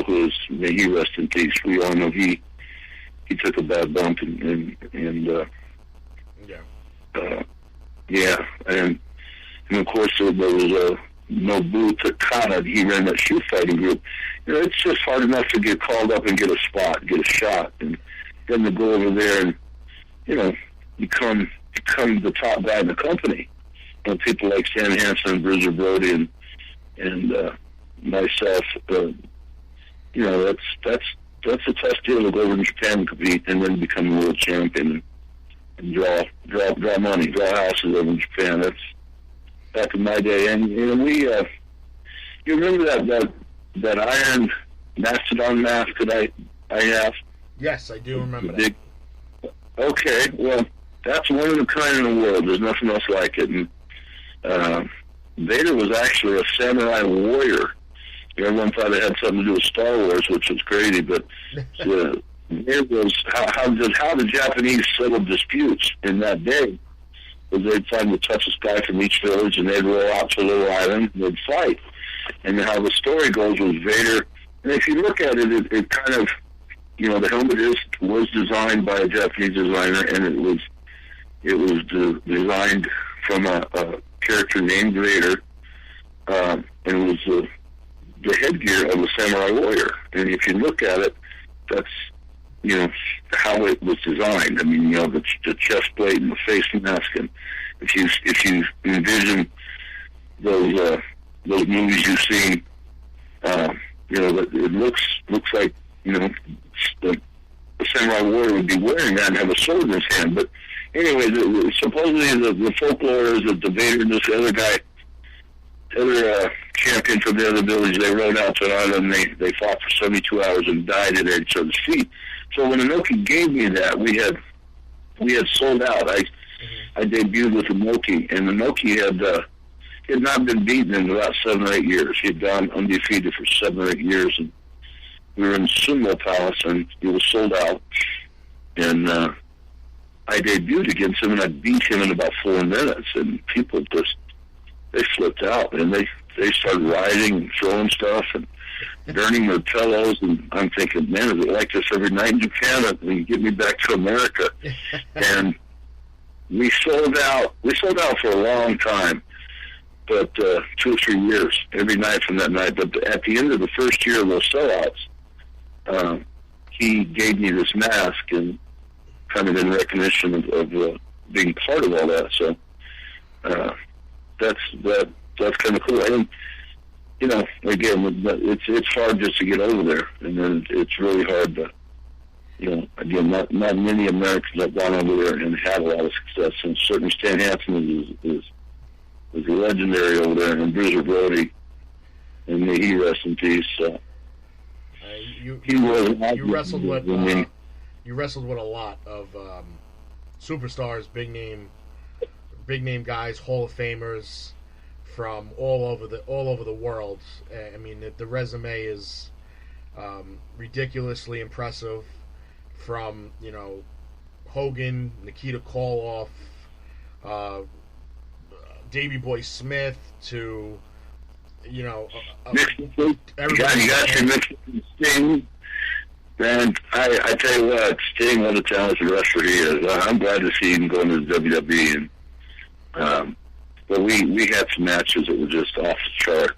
who is, may he rest in peace. We all know he took a bad bump, and of course there was Nobu Takada. He ran that shoe fighting group. It's just hard enough to get called up and get a spot, get a shot, and then to go over there and become the top guy in the company. People like Stan Hansen and Bruiser Brody and myself. That's a tough deal to go over in Japan and compete and then become a world champion and draw money, draw houses over in Japan. That's back in my day. And we you remember that iron mastodon mask that I have? Yes, I do remember that. Okay, well, that's one of a kind in the world. There's nothing else like it. And Vader was actually a samurai warrior. Everyone thought it had something to do with Star Wars, which was crazy, but it was how the Japanese settled disputes in that day was they'd find the toughest guy from each village, and they'd roll out to a little island, and they'd fight. And how the story goes was Vader, and if you look at it, it kind of, the helmet was designed by a Japanese designer, and it was designed from a character named Vader, and it was the headgear of a samurai warrior. And if you look at it, that's how it was designed. I mean, the chest plate and the face mask, and if you envision those movies you've seen, it looks like the samurai warrior would be wearing that and have a sword in his hand. But anyway, supposedly the folklore is that the Vader and this other champion from the other village, they rode out to an island, and they fought for 72 hours and died at each other's feet. So when Inoki gave me that, we had sold out. I debuted with Inoki, and Inoki had not been beaten in about 7 or 8 years. He had gone undefeated for 7 or 8 years, and we were in Sumo Palace, and he was sold out. And I debuted against him, and I beat him in about 4 minutes, and people just, they flipped out, and they started rioting and throwing stuff and burning their pillows, and I'm thinking, man, is it like this every night in Japan? And get me back to America. And we sold out for a long time, but 2 or 3 years every night from that night. But at the end of the first year of those sellouts, he gave me this mask, and kind of in recognition of being part of all that. So that's kind of cool. And again, it's hard just to get over there, and then it's really hard to, again, not many Americans have gone over there and had a lot of success. And certainly Stan Hansen is legendary over there, and Bruiser Brody, and may he rest in peace. You wrestled with a lot of superstars, big name guys, Hall of Famers from all over the world. I mean, the resume is ridiculously impressive. From Hogan, Nikita Koloff, Davey Boy Smith to everybody. You got your Sting. Man, I tell you what, Sting, what a talented wrestler he is. I'm glad to see him going to the WWE. And but we had some matches that were just off the chart,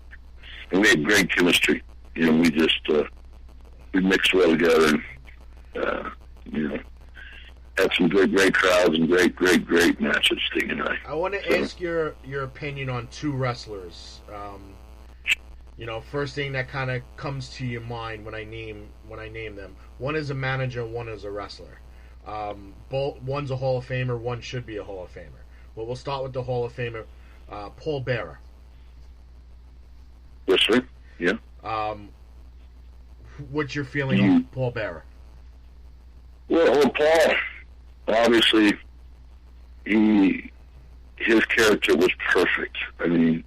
and we had great chemistry. We just we mixed well together, and had some great crowds and great matches, Sting and I. I want to ask your opinion on two wrestlers. First thing that kind of comes to your mind when I name them. One is a manager, one is a wrestler. One's a Hall of Famer, one should be a Hall of Famer. Well, we'll start with the Hall of Famer, Paul Bearer. Yes, sir. Yeah. What's your feeling on Paul Bearer? Well, Paul, obviously, his character was perfect. I mean,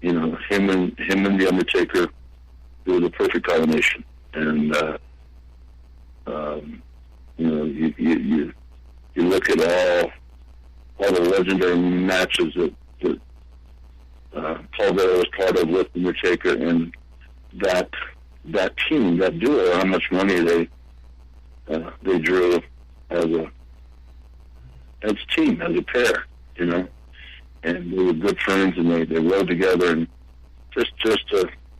him and the Undertaker, it was a perfect combination. And you look at all the legendary matches that Paul Bearer was part of with Undertaker, and that that team, that duo, how much money they drew as a team, as a pair, you know. And they were good friends, and they rode together, and just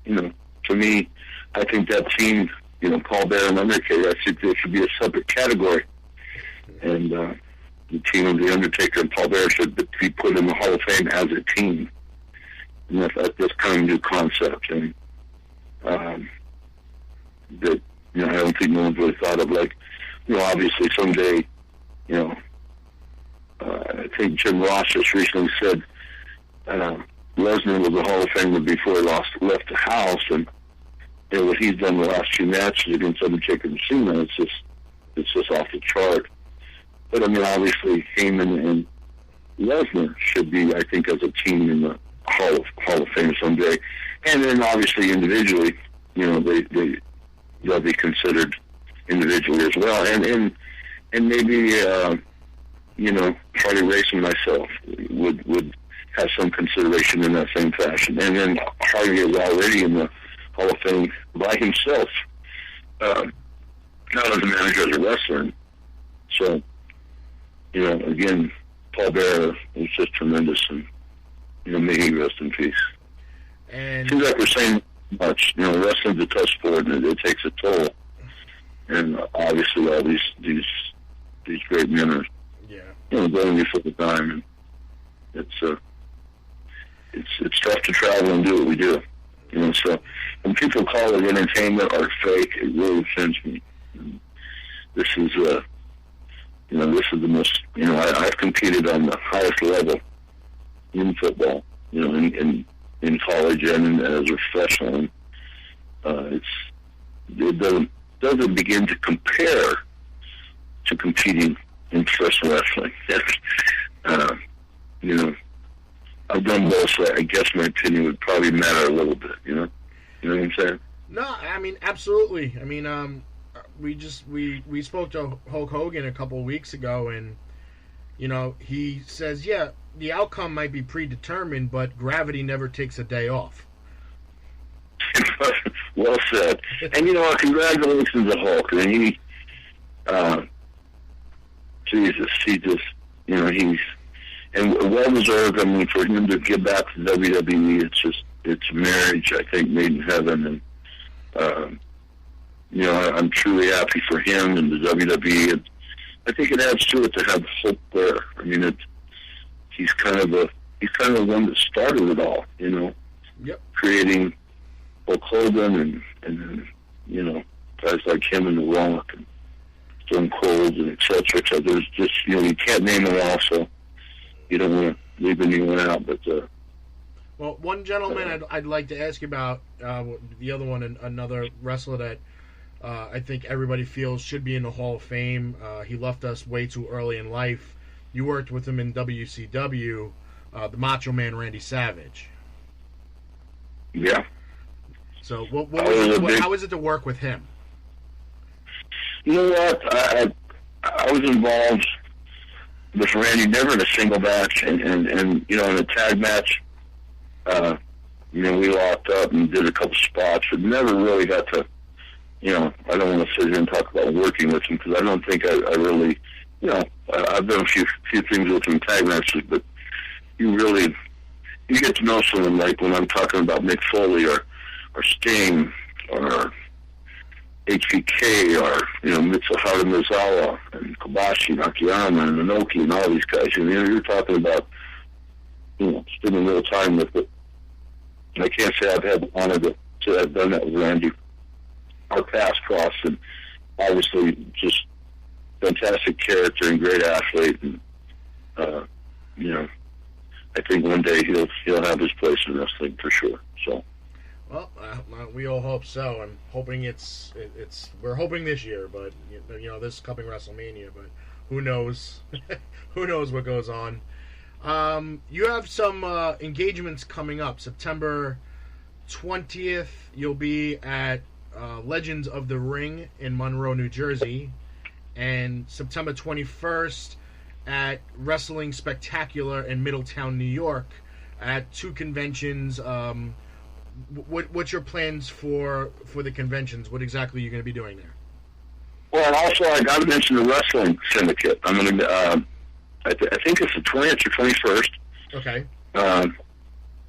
you know, to me, I think that team, you know, Paul Bearer and Undertaker, I think there should be a separate category, and the team of the Undertaker and Paul Bearer should be put in the Hall of Fame as a team, and that's kind of a new concept, and that, you know, I don't think no one's really thought of. Like, you know, obviously someday, you know, I think Jim Ross just recently said Lesnar was a Hall of Famer before he left the house, and you know, what he's done the last few matches against Undertaker and Cena, it's just off the chart. But I mean, obviously, Heyman and Lesnar should be, I think, as a team in the Hall of Fame someday. And then obviously individually, you know, they'll be considered individually as well. And maybe you know, Harley Race and myself would have some consideration in that same fashion. And then Harley is already in the Hall of Fame by himself, not as a manager, as a wrestler. So, you know, again, Paul Bearer is just tremendous, and, you know, may he rest in peace. And seems like we're saying much. You know, wrestling's a tough sport, and it takes a toll. And obviously, all these great men are, yeah, you know, going before the time, and it's tough to travel and do what we do. You know, so when people call it entertainment or fake, it really offends me. And this is, you know, this is the most, you know, I've competed on the highest level in football, you know, in college and as a professional. And it doesn't begin to compare to competing in professional wrestling. You know, I've done both, so I guess my opinion would probably matter a little bit, you know? You know what I'm saying? No, I mean, absolutely. I mean, we spoke to Hulk Hogan a couple of weeks ago, and, you know, he says, yeah, the outcome might be predetermined, but gravity never takes a day off. Well said. And, you know, congratulations to Hulk. And he just, you know, and well-deserved. I mean, for him to give back to WWE, it's marriage, I think, made in heaven. And, you know, I'm truly happy for him and the WWE. And I think it adds to it to have Hulk there. I mean, he's kind of the one that started it all, you know. Yep. Creating Hulk Hogan and you know, guys like him and The Rock and Stone Cold and et cetera, et cetera. There's just, you know, you can't name them all, so you don't want to leave anyone out. But well, one gentleman I'd like to ask you about, the other one, another wrestler that I think everybody feels should be in the Hall of Fame. He left us way too early in life. You worked with him in WCW, the Macho Man Randy Savage. Yeah. So how is it to work with him? You know what? I was involved with Randy, never in a single match, and you know, in a tag match, you know, we locked up and did a couple spots, but never really got to, you know, I don't want to sit here and talk about working with him, because I don't think I really, you know, I've done a few things with him in tag matches, but you get to know someone, like when I'm talking about Mick Foley or Sting or HBK or, you know, Mitsuhara Misawa and Kobashi and Akiyama and Inoki and all these guys. You know, you're talking about, you know, spending a little time with it. I can't say I've had the honor to have done that with Randy. Our paths crossed, and obviously just fantastic character and great athlete. And, you know, I think one day he'll have his place in wrestling for sure. So. Well, we all hope so. I'm hoping we're hoping this year, but you know, this coming WrestleMania. But who knows? Who knows what goes on? You have some engagements coming up. September 20th, you'll be at Legends of the Ring in Monroe, New Jersey, and September 21st at Wrestling Spectacular in Middletown, New York, at two conventions. what's your plans for the conventions? What exactly are you going to be doing there? Well, and also I got to mention the wrestling syndicate. I'm going to. I think it's the 20th or 21st. Okay.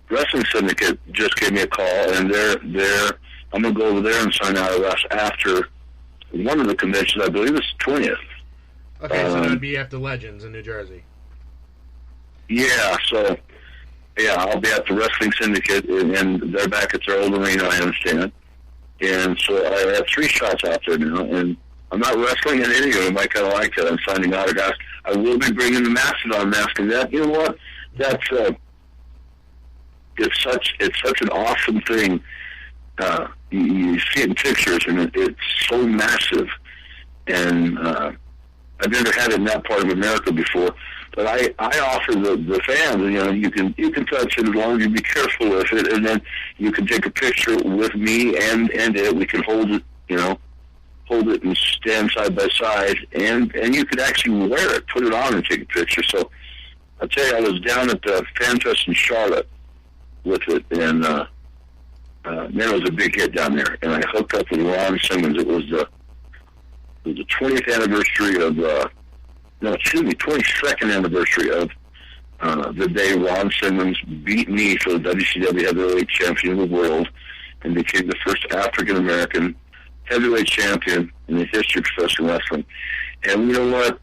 Wrestling syndicate just gave me a call, and they're. I'm going to go over there and sign out of us after one of the conventions. I believe it's the 20th. Okay, so that'd be after Legends in New Jersey. Yeah, so I'll be at the Wrestling Syndicate, and they're back at their old arena, I understand. And so I have 3 shots out there now, and I'm not wrestling in any of them. I kind of like that. I'm signing autographs. I will be bringing the Mastodon mask, and that, you know what? That's it's such an awesome thing. You see it in pictures, and it's so massive. And I've never had it in that part of America before. But I offer the fans, you know, you can touch it as long as you be careful with it, and then you can take a picture with me and it. We can hold it, you know, and stand side by side, and you could actually wear it, put it on, and take a picture. So I'll tell you, I was down at the Fan Fest in Charlotte with it, and man, it was a big hit down there. And I hooked up with Ron Simmons. It was the 20th anniversary of 22nd anniversary of the day Ron Simmons beat me for the WCW Heavyweight Champion of the world and became the first African-American heavyweight champion in the history of professional wrestling. And you know what?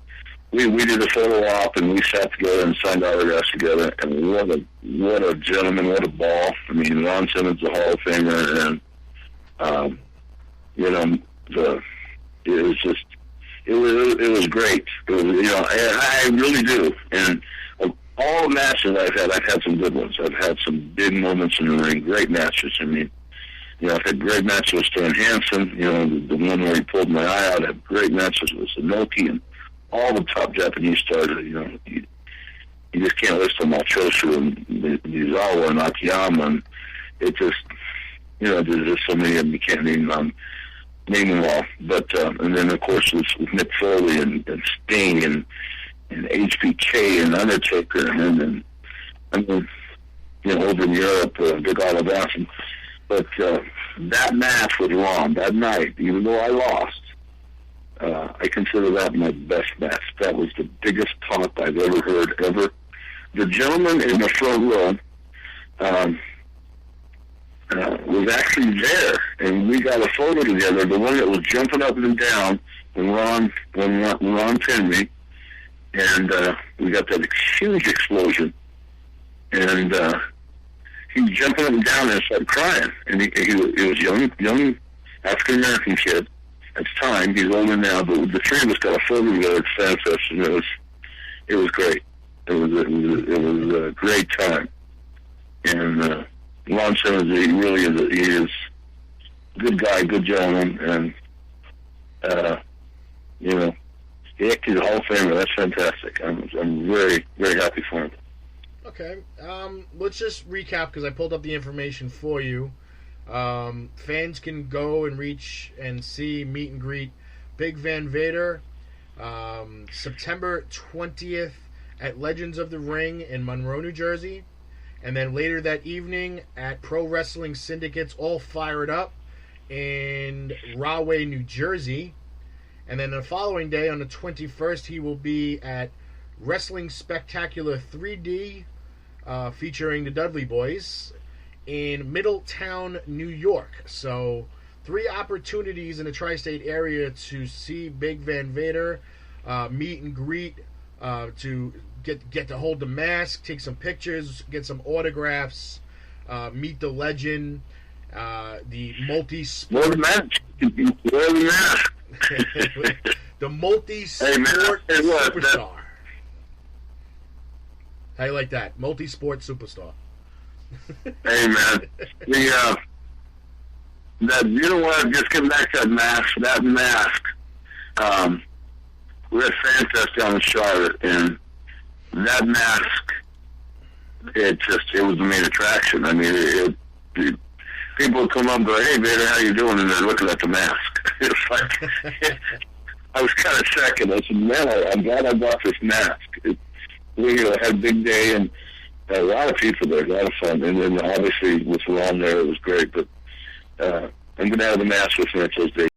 We did a photo op, and we sat together and signed autographs together, and what a gentleman, what a ball. I mean, Ron Simmons, the Hall of Famer, and, you know, it was great. It was, you know, I really do. And of all the matches I've had some good ones. I've had some big moments in the ring, great matches. I mean, you know, I've had great matches with Stan Hansen, you know, the one where he pulled my eye out. I had great matches with Sanoki and all the top Japanese stars. You know, you just can't list them all. Choshu and Mizawa and Akiyama, and it just, you know, there's just so many of them you can't name them all. But and then of course with Mick Foley and Sting and HBK and Undertaker, and then I mean, you know, over in Europe, Big Olive Awesome. But that match with Ron that night, even though I lost, I consider that my best match. That was the biggest pop I've ever heard ever. The gentleman in the front row was actually there, and we got a photo together. The one that was jumping up and down when Ron pinned me, and we got that huge explosion, and he was jumping up and down and started crying. And he was a young African American kid at the time. He's older now, but the three of us got a photo together at Fan Fest, and it was great. It was a great time, and Ron Simmons, he really is a good guy, good gentleman, and you know, he's a Hall of Famer. That's fantastic. I'm very, very happy for him. Okay, let's just recap because I pulled up the information for you. Fans can go and reach and see, meet and greet Big Van Vader September 20th at Legends of the Ring in Monroe, New Jersey. And then later that evening at Pro Wrestling Syndicate's All Fired Up in Rahway, New Jersey. And then the following day, on the 21st, he will be at Wrestling Spectacular 3D, featuring the Dudley Boys, in Middletown, New York. So 3 opportunities in the tri-state area to see Big Van Vader, meet and greet, to get to hold the mask, take some pictures, get some autographs, meet the legend, the multi-sport... Wear the mask. The multi-sport superstar. How you like that? Multi-sport superstar. Hey, man. You know what? Just getting back to that mask. We're at Fan Fest down in Charlotte, and that mask, it was the main attraction. I mean, people would come up and go, "Hey, Vader, how you doing?" And they're looking at the mask. It's like, I was kind of second. I said, "Man, I'm glad I bought this mask." We had a big day, and A lot of people there, a lot of fun. And then obviously with Ron there, it was great. But I'm going to have a match with Francis Day